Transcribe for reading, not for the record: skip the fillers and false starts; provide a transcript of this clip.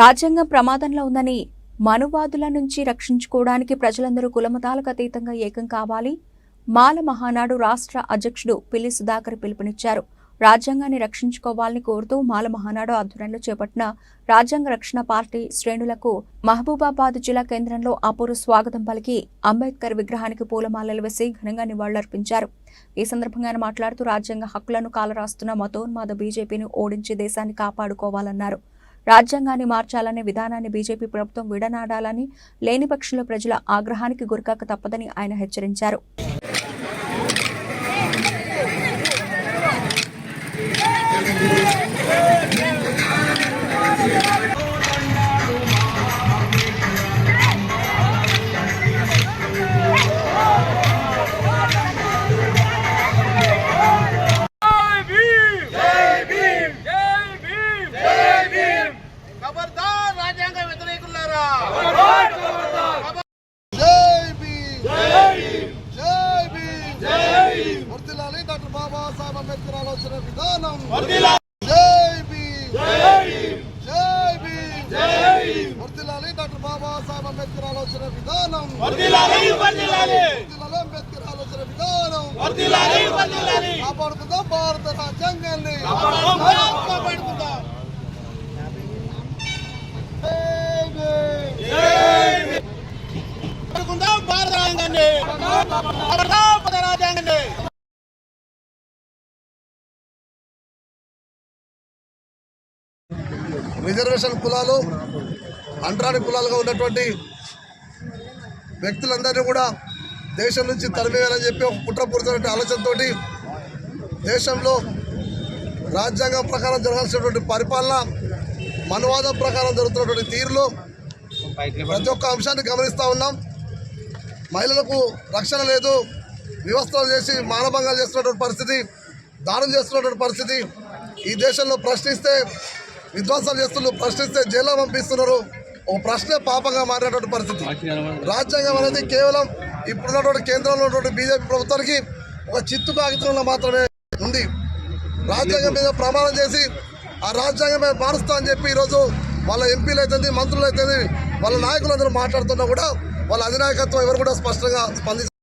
రాజ్యాంగం ప్రమాదంలో ఉందని మనువాదుల నుంచి రక్షించుకోవడానికి ప్రజలందరూ కులమతాలకు అతీతంగా ఏకం కావాలి. మాల మహానాడు రాష్ట్ర అధ్యక్షుడు పిల్లి సుధాకర్ పిలుపునిచ్చారు. రాజ్యాంగాన్ని రక్షించుకోవాలని కోరుతూ మాల మహానాడు ఆధ్వర్యంలో చేపట్టిన రాజ్యాంగ రక్షణ పార్టీ శ్రేణులకు మహబూబాబాద్ జిల్లా కేంద్రంలో అపూర్వ స్వాగతం పలికి అంబేద్కర్ విగ్రహానికి పూలమాలలు వేసి ఘనంగా నివాళులర్పించారు. ఈ సందర్భంగా ఆయన మాట్లాడుతూ రాజ్యాంగ హక్కులను కాలరాస్తున్న మతోన్మాద బీజేపీని ఓడించి దేశాన్ని కాపాడుకోవాలన్నారు. రాజ్యాంగాన్ని మార్చాలనే విధానాన్ని బీజేపీ ప్రభుత్వం విడనాడాలని, లేని పక్షంలో ప్రజల ఆగ్రహానికి గురికాక తప్పదని ఆయన హెచ్చరించారు. డాక్టర్ బాబాసాహెబ్ అంబేద్కర్ ఆలోచన విధానం వర్ధిల్లాలి. డాక్టర్ బాబాసాహెబ్ అంబేద్కర్ ఆలోచన విధానం అంబేద్కర్ ఆలోచన విధానం కాపాడుకుందాం భారత రాజ్యాంగాన్ని కాపాడుకుందాం. భారత రాజ్యాంగాన్ని రాజ్యాంగాన్ని రిజర్వేషన్ కులాలు అంటరాని కులాలుగా ఉన్నటువంటి వ్యక్తులందరినీ కూడా దేశం నుంచి తరిమేయాలని చెప్పి ఒక కుట్రపూరితమైన ఆలోచనతో దేశంలో రాజ్యాంగం ప్రకారం జరగాల్సినటువంటి పరిపాలన మనువాదం ప్రకారం జరుగుతున్నటువంటి తీరులో ప్రతి ఒక్క అంశాన్ని గమనిస్తూ ఉన్నాం. మహిళలకు రక్షణ లేదు, వ్యవస్థలు చేసి మానభంగాలు చేస్తున్నటువంటి పరిస్థితి, దాడులు చేస్తున్నటువంటి పరిస్థితి ఈ దేశంలో. ప్రశ్నిస్తే విధ్వంసాలు చేస్తున్నారు, ప్రశ్నిస్తే జైల్లో పంపిస్తున్నారు. ఒక ప్రశ్నే పాపంగా మారినటువంటి పరిస్థితి. రాజ్యాంగం అనేది కేవలం ఇప్పుడున్నటువంటి కేంద్రంలో ఉన్నటువంటి బీజేపీ ప్రభుత్వానికి ఒక చిత్తు కాగితంలో మాత్రమే ఉంది. రాజ్యాంగం మీద ప్రమాణం చేసి ఆ రాజ్యాంగం మీద మారుస్తా అని చెప్పి ఈరోజు వాళ్ళ ఎంపీలు అయితే మంత్రులు అయితే వాళ్ళ నాయకులందరూ మాట్లాడుతున్నా కూడా వాళ్ళ అధినాయకత్వం ఎవరు కూడా స్పష్టంగా స్పందిస్తారు.